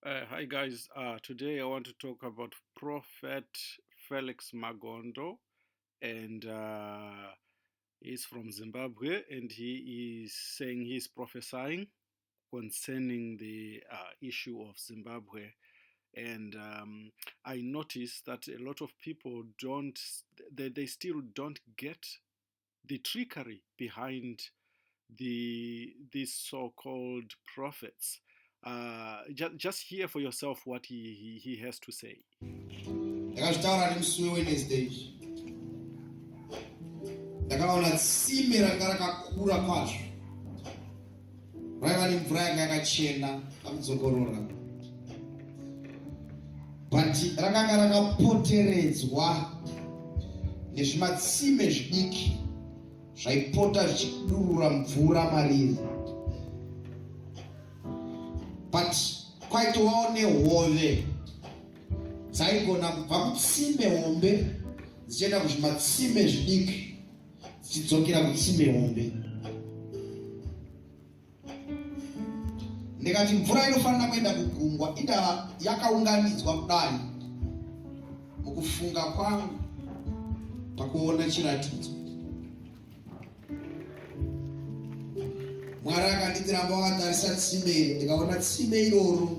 Hi guys. Today I want to talk about Prophet Felix Magondo, and he's from Zimbabwe, and he is saying he's prophesying concerning the issue of Zimbabwe. And I noticed that a lot of people they still don't get the trickery behind these so-called prophets. Just hear for yourself what he has to say. Ndakazvitaura nemusi weWednesday ndakaona tsime ranga rakakura kwazvo, raiva nemvura yanga yakachena kakudzokorora, but rakanga rakapoteredzwa nezvimatsime zvidiki zvaipota zvichidurura mvura mariri, but kwaitovawo nehove dzaigona kubva kutsime hombe dzichienda kuzvimatsime zvidiki dzichidzokera kutsime hombe. Ndikati mvura inofanira kuenda kugungwa, indava yakaunganidzwa kudai. Mukufunga kwangu pakuona chiratidzo, Mwari akanditiramba wakatarisa tsime iri, ndikaona tsime iroro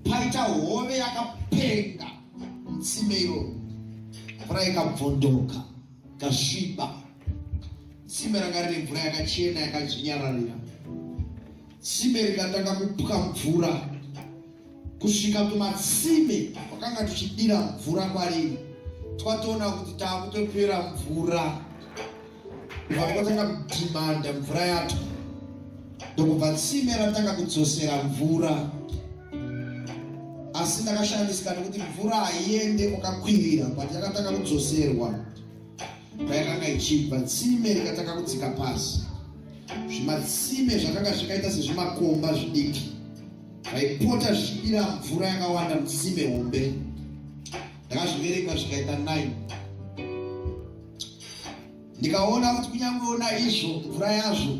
paita hove yakapenga mutsime iroro, mvura ikabvondoka ikasviba. Tsime ranga rine mvura yakachena yakazvinyararira. Tsime rikatanga kupwa mvura kusvika kumatsime kwakanga tuchidira mvura kwariri, twatoona kuti taakutopera mvura. Vakatanga kudhimanda mvura yacho, ndokubva tsime ratanga kudzosera mvura. Asi ndakashamisika nekuti mvura haiende kwakakwirira, but yakatanga kudzoserwa payakanga ichibva. Tsime rikatanga kudzika pasi. Zvimatsime zvakanga zvakaita sezvimakomba zvidiki zvaipota zvichidira mvura yakawanda mutsime hombe. Ndakazviverenga zvikaita 9. Ndikaona kuti kunyangweona izvo mvura yazvo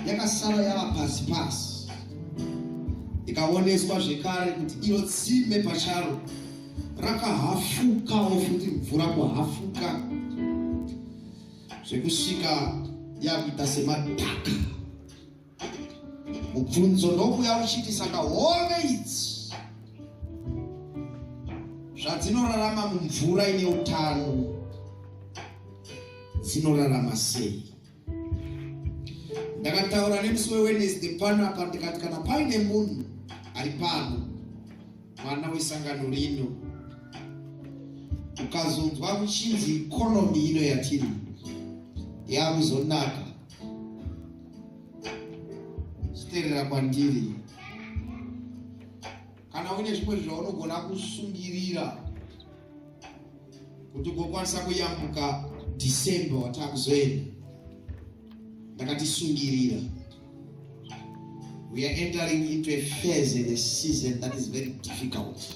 yakasara yava pasi pasi. Ndikaoneswa zvekare kuti iro tsime pacharo rakahafukawo futi mvura kuhafuka zvekusvika yakuita semadhaka. Mubvunzo ndokuya uchiti, saka hove idzi zvadzinorarama mumvura ine utano dzinorarama sei? Ndakataura nemusi weWednesday pano apa ndikati, kana paine munhu ari pano, mwana wesangano rino, ukazonzwa kuchinzi ikonomi ino yatiri yakuzonaka, chiteerera kwandiri. Kana une zvimwe zvaunogona kusungirira kuti ugokwanisa kuyambuka December watakuzoenda, ndakatisungirira. We are entering into a phase in a season that is very difficult.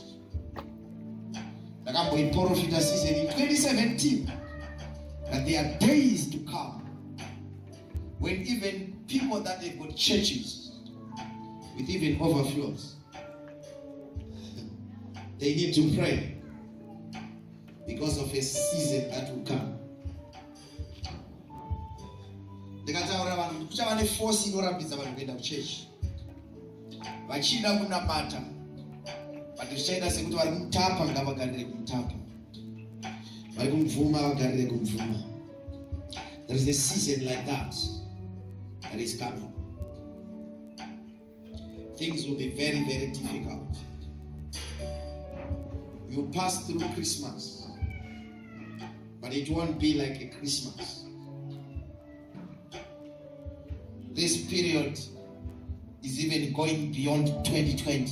Ndakamboiprofita season in 2017 that there are days to come when even people that they've got churches with even overflows, they need to pray because of a season that will come. Ndikataura vanhu kuti kuchava neforce inorambidza vanhu kuenda kuchechi vachida kunamata, but zvichaita sekuti vari kumutapa ngavagarire kumutapa, vari kumubvuma vagarire kumubvuma. There is a season like that that is coming. Things will be very, very difficult. You pass through Christmas, but it won't be like a Christmas. This period is even going beyond 2020.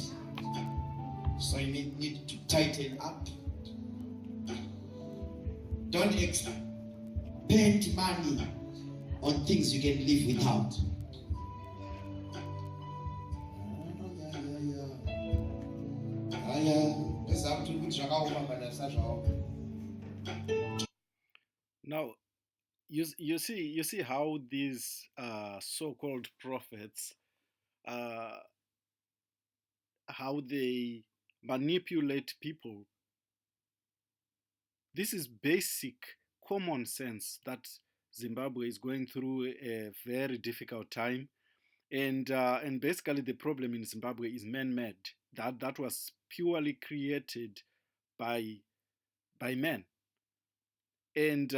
So you need to tighten up. Don't spend money on things you can live without. Now, you see how these so-called prophets, uh, how they manipulate people. This is basic common sense that Zimbabwe is going through a very difficult time, and basically the problem in Zimbabwe is man-made. That was purely created by men, and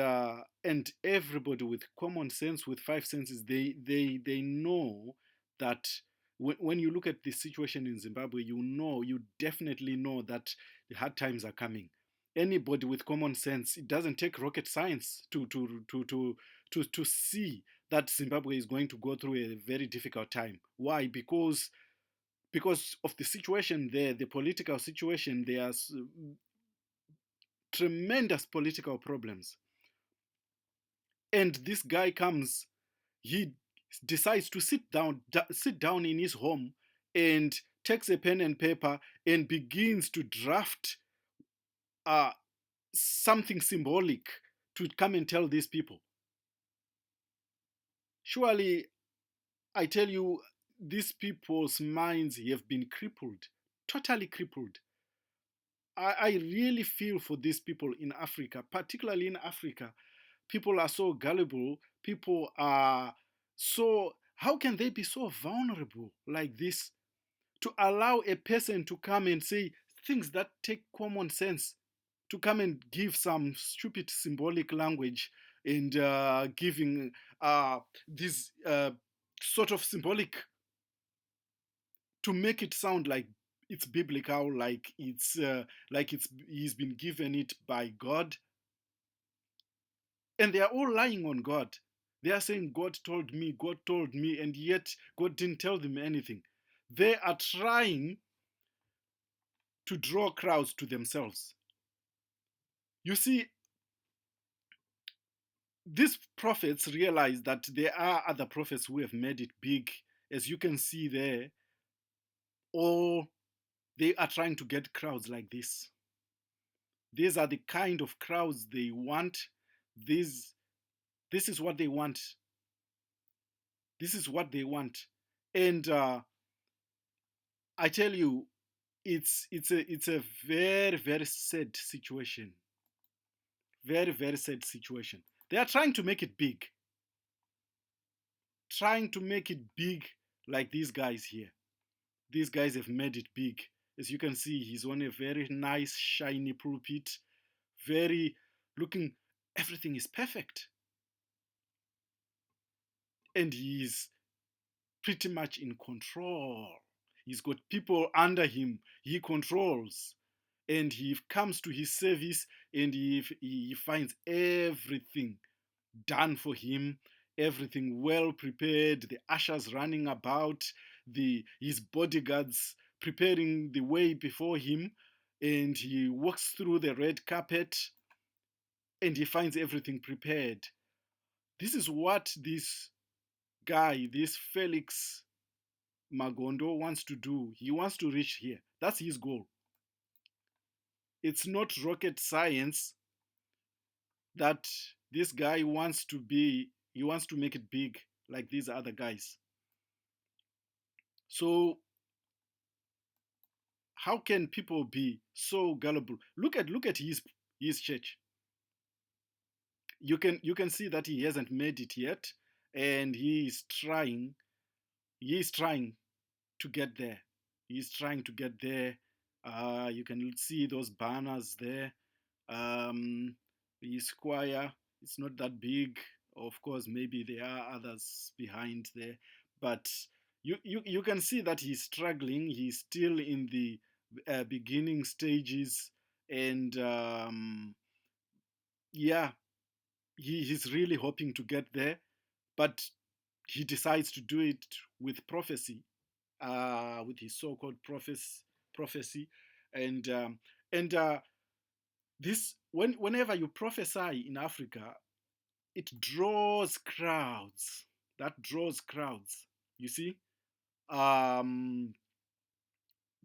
everybody with common sense, with five senses, they know that when you look at the situation in Zimbabwe, you definitely know that the hard times are coming. Anybody with common sense, it doesn't take rocket science to see that Zimbabwe is going to go through a very difficult time. Why? Because of the situation there, the political situation. There's tremendous political problems, and this guy comes, he decides to sit down in his home and takes a pen and paper and begins to draft uh, something symbolic to come and tell these people. Surely, I tell you, these people's minds have been crippled, totally crippled. I really feel for these people in Africa, particularly in Africa. People are so gullible. People are so, how can they be so vulnerable like this? To allow a person to come and say things that take common sense, to come and give some stupid symbolic language, and giving this sort of symbolic, to make it sound like it's biblical, like it's he's been given it by God, and they are all lying on God. They are saying God told me, and yet God didn't tell them anything. They are trying to draw crowds to themselves. You see, these prophets realize that there are other prophets who have made it big, as you can see there, or they are trying to get crowds like this. These are the kind of crowds they want. This is what they want. This is what they want. And I tell you, it's a very, very sad situation. Very, very sad situation. They are trying to make it big. Trying to make it big like these guys here. These guys have made it big. As you can see, he's on a very nice, shiny pulpit. Very looking, everything is perfect. And he's pretty much in control. He's got people under him. He controls. And he comes to his service, and he finds everything done for him, everything well prepared, the ushers running about, his bodyguards preparing the way before him, and he walks through the red carpet and he finds everything prepared. This is what this guy, this Felix Magondo, wants to do. He wants to reach here. That's his goal. It's not rocket science that this guy wants to be, he wants to make it big like these other guys. So how can people be so gullible? Look at his church. You can see that he hasn't made it yet, and he is trying to get there. He's trying to get there. You can see those banners there. The square, it's not that big. Of course, maybe there are others behind there, but you can see that he's struggling. He's still in the beginning stages, and yeah, he's really hoping to get there, but he decides to do it with prophecy, with his so-called prophecy, and this whenever you prophesy in Africa, it draws crowds. That draws crowds. You see, um,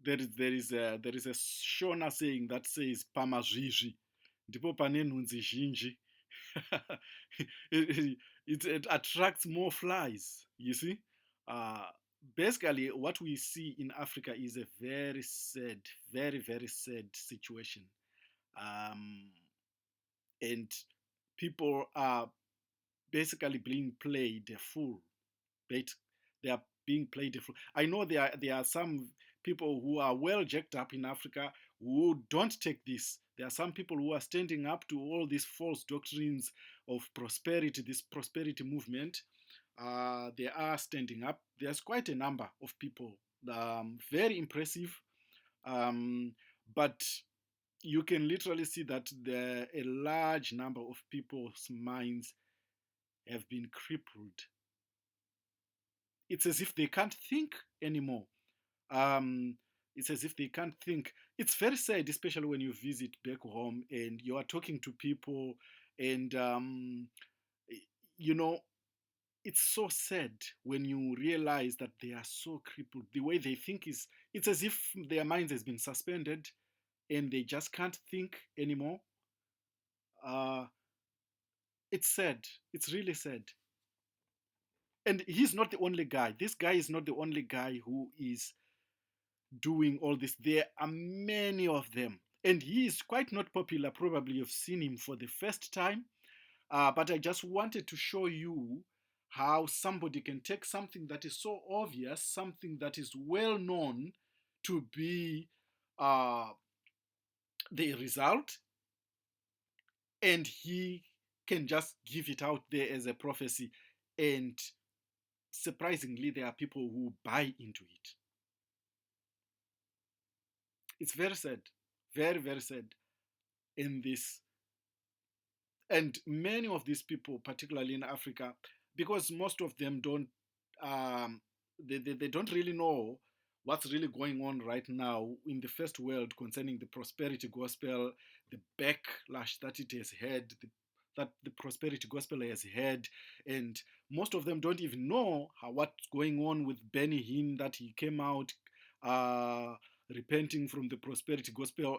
there is a Shona saying that says pamazvizvi ndipo pane nhunzi zhinji. it attracts more flies, you see. Uh, Basically, what we see in Africa is a very sad, very, very sad situation. Um, and people are basically being played a fool. They are being played a fool. I know there are some people who are well jacked up in Africa who don't take this. There are some people who are standing up to all these false doctrines of prosperity, this prosperity movement. They are standing up. There's quite a number of people, very impressive. Um, but you can literally see that a large number of people's minds have been crippled. It's as if they can't think anymore. Um, it's as if they can't think. It's very sad, especially when you visit back home and you are talking to people, and you know, it's so sad when you realize that they are so crippled. The way they think is, it's as if their minds has been suspended and they just can't think anymore. Uh, it's sad. It's really sad. And he's not the only guy. This guy is not the only guy who is doing all this. There are many of them. And he is quite not popular. Probably you've seen him for the first time. But I just wanted to show you how somebody can take something that is so obvious, something that is well known to be uh, the result, and he can just give it out there as a prophecy. And surprisingly, there are people who buy into it. It's very sad, very, very sad in this. And many of these people, particularly in Africa, because most of them don't, they don't really know what's really going on right now in the first world concerning the prosperity gospel, the backlash that it has had, that the prosperity gospel has had, and most of them don't even know what's going on with Benny Hinn, that he came out uh, repenting from the prosperity gospel.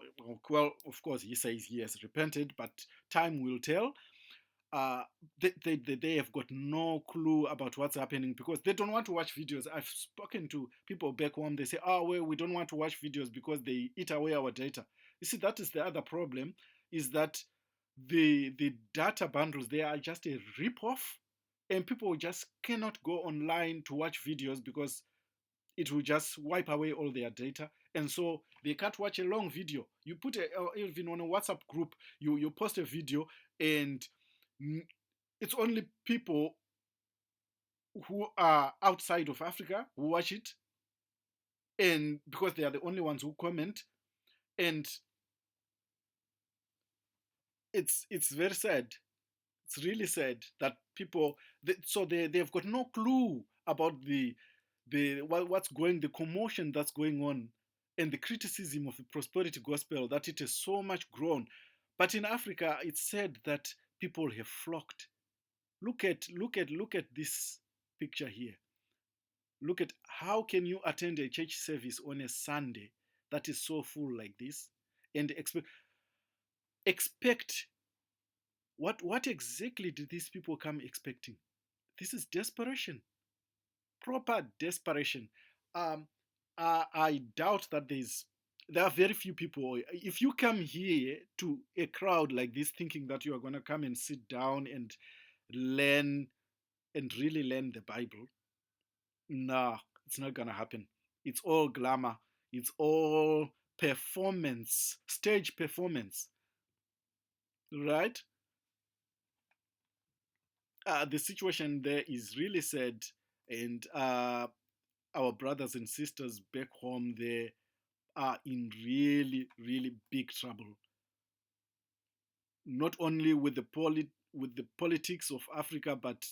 Well, of course, he says he has repented, but time will tell. uh, they have got no clue about what's happening because they don't want to watch videos. I've spoken to people back home. They say, oh, well, we don't want to watch videos because they eat away our data. You see, that is the other problem, is that the data bundles, they are just a rip-off, and people just cannot go online to watch videos because it will just wipe away all their data, and so they can't watch a long video. You put even on a WhatsApp group, you post a video, and it's only people who are outside of Africa who watch it, and because they are the only ones who comment. And it's very sad. It's really sad that people, they've got no clue about what's going, the commotion that's going on, and the criticism of the prosperity gospel, that it has so much grown. But in Africa, it's said that people have flocked. Look at this picture here. Look at, how can you attend a church service on a Sunday that is so full like this, and expect what exactly did these people come expecting? This is desperation, proper desperation. Um, I doubt that there are very few people. If you come here to a crowd like this thinking that you are going to come and sit down and learn and really learn the Bible, nah, it's not going to happen. It's all glamour. It's all performance, stage performance, right? The situation there is really sad, and our brothers and sisters back home, they are in really, really big trouble. Not only with with the politics of Africa, but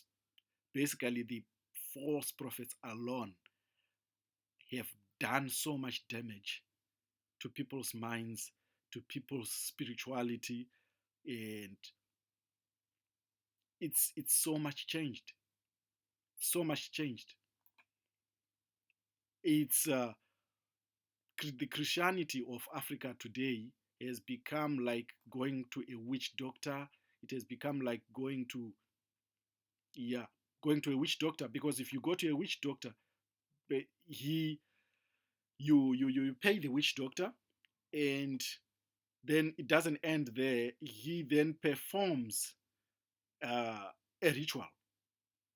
basically the false prophets alone have done so much damage to people's minds, to people's spirituality, and it's so much changed. So much changed. It's the Christianity of Africa today has become like going to a witch doctor. it has become like going to, yeah, going to a witch doctor. Because if you go to a witch doctor, he you pay the witch doctor, and then it doesn't end there. He then performs a ritual.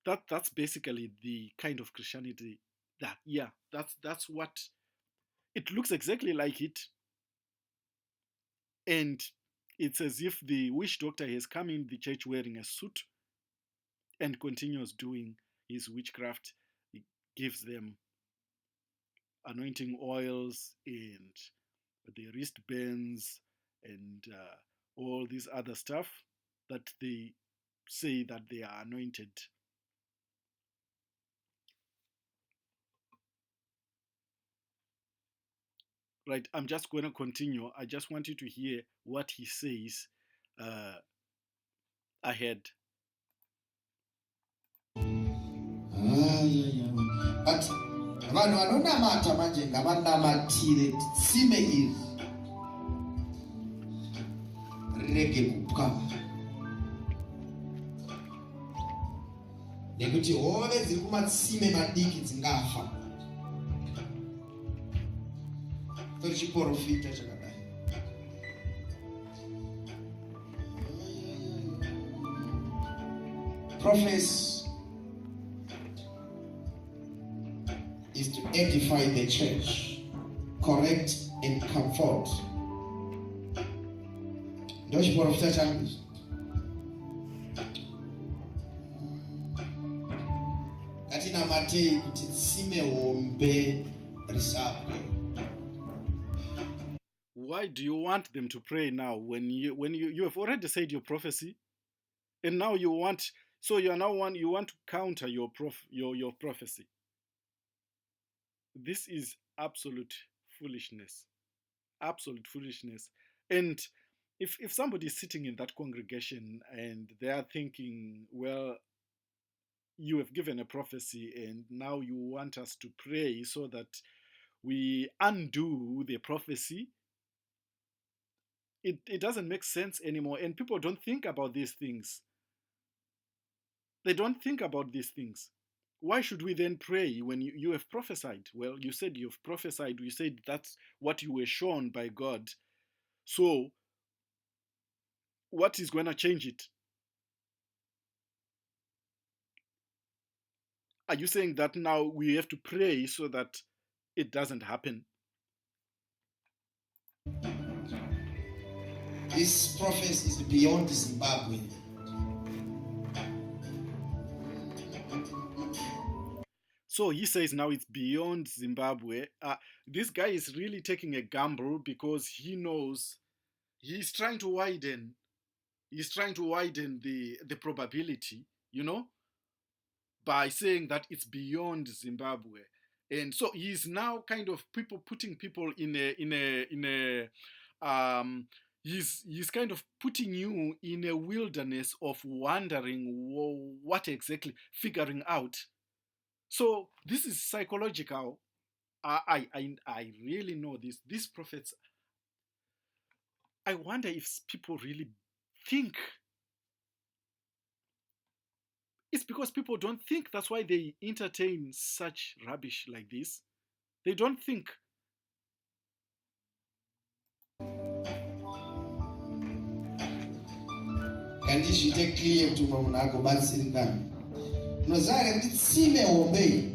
That's basically the kind of Christianity that, yeah, that's what it looks exactly like it. And it's as if the witch doctor has come in the church wearing a suit and continues doing his witchcraft. He gives them anointing oils and the wristbands and all this other stuff that they say that they are anointed. Right, I'm just going to continue. I just want you to hear what he says uh, ahead. But vanhu vanonamata manje ngavanamatire tsime iri rirege kupwa, nekuti hove dziri kumatsime madiki dzingafa. Tochiprofita chakadai. Prophecy is to edify the church, correct and comfort. Ndochiprofita changu ichi. Matei kuti tsime hombe risabwe. Why do you want them to pray now when you have already said your prophecy, and now you want, so you are now one, you want to counter your prophecy? This is absolute foolishness. Absolute foolishness. And if somebody is sitting in that congregation and they are thinking, well, you have given a prophecy and now you want us to pray so that we undo the prophecy, it doesn't make sense anymore. And people don't think about these things. They don't think about these things. Why should we then pray when you have prophesied? Well, you said you've prophesied. You said that's what you were shown by God. So what is going to change it? Are you saying that now we have to pray so that it doesn't happen? This prophecy is beyond Zimbabwe. So he says now it's beyond Zimbabwe. This guy is really taking a gamble because he knows he's trying to widen. He's trying to widen the probability, by saying that it's beyond Zimbabwe. And so he's now kind of putting people in a he's kind of putting you in a wilderness of wondering what exactly, figuring out. So this is psychological. I really know this. These prophets, I wonder if people really think. It's because people don't think. That's why they entertain such rubbish like this. They don't think. Ngandizviite clear kuti umwe munhu agobatsirikana. Unoziva here kuti tsime hombe iyi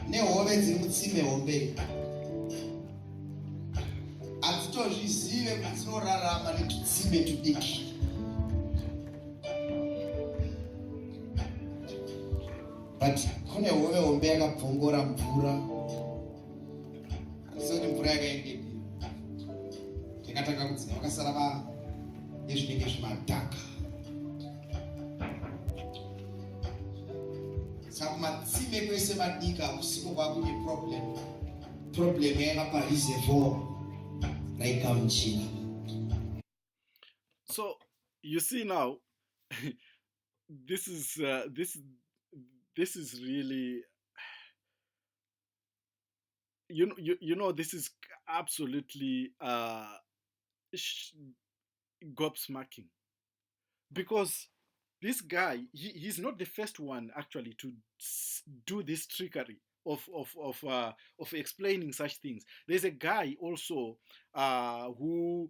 nehove dziri mutsime hombe iyi hadzitozvizive kuti dzinorarama netutsime tudiki. But kune hove hombe yakabvongora mvura, handisi kuti mvura yakaendei, yakatanga kudzima, vakasara nezvinenge zvimadhaka. Saka matsime kwese madika hakusiko kwakune problem yaiva pareservoir raikamuchina. So you see now, this is really, this is absolutely gobsmacking, because this guy, he's not the first one actually to do this trickery of explaining such things. There's a guy also who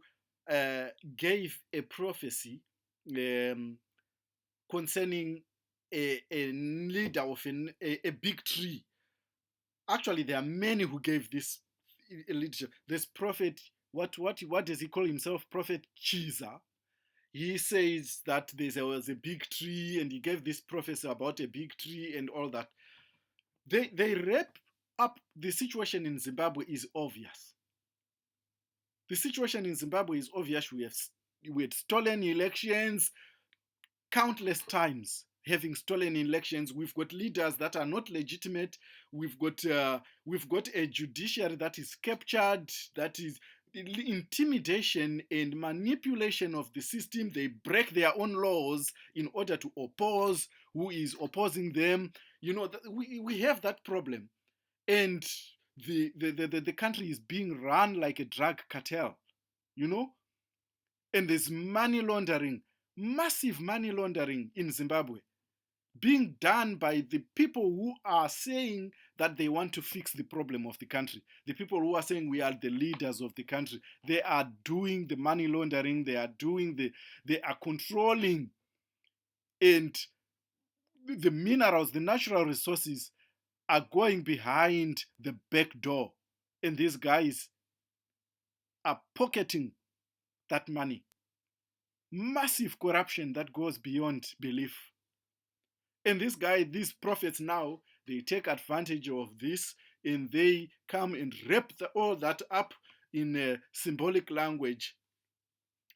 uh, gave a prophecy um, concerning a leader of a big tree. Actually, there are many who gave this leadership. This prophet, what does he call himself? Prophet Chiza. He says that there was a big tree, and he gave this prophecy about a big tree and all that. They wrap up the situation in Zimbabwe is obvious. The situation in Zimbabwe is obvious. We had stolen elections countless times, having stolen elections. We've got leaders that are not legitimate. We've got a judiciary that is captured, that is intimidation and manipulation of the system. They break their own laws in order to oppose who is opposing them. We have that problem. And the country is being run like a drug cartel, you know and there's money laundering, massive money laundering in Zimbabwe, being done by the people who are saying that they want to fix the problem of the country. The people who are saying we are the leaders of the country. They are doing the money laundering. They are controlling, and the minerals, the natural resources are going behind the back door. And these guys are pocketing that money. Massive corruption that goes beyond belief. And these prophets now, they take advantage of this, and they come and wrap all that up in a symbolic language,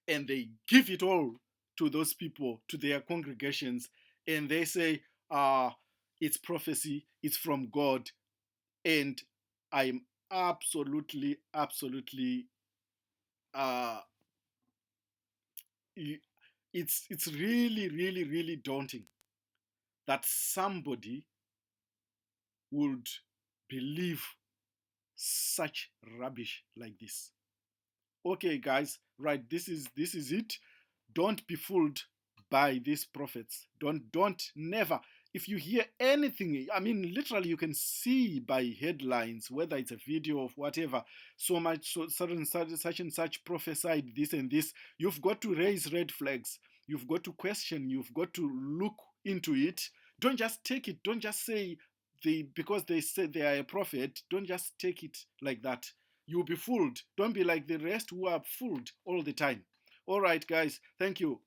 and they give it all to those people, to their congregations, and they say, it's prophecy, it's from God. And I'm absolutely, absolutely, uh, it's really, really, really daunting that somebody would believe such rubbish like this. Okay, guys, right, this is it. Don't be fooled by these prophets. Don't never. If you hear anything, I mean, literally, you can see by headlines, whether it's a video of whatever, so much, so such and such prophesied this and this. You've got to raise red flags. You've got to question. You've got to look into it. Don't just take it. Don't just say because they say they are a prophet. Don't just take it like that. You'll be fooled. Don't be like the rest who are fooled all the time. All right, guys. Thank you.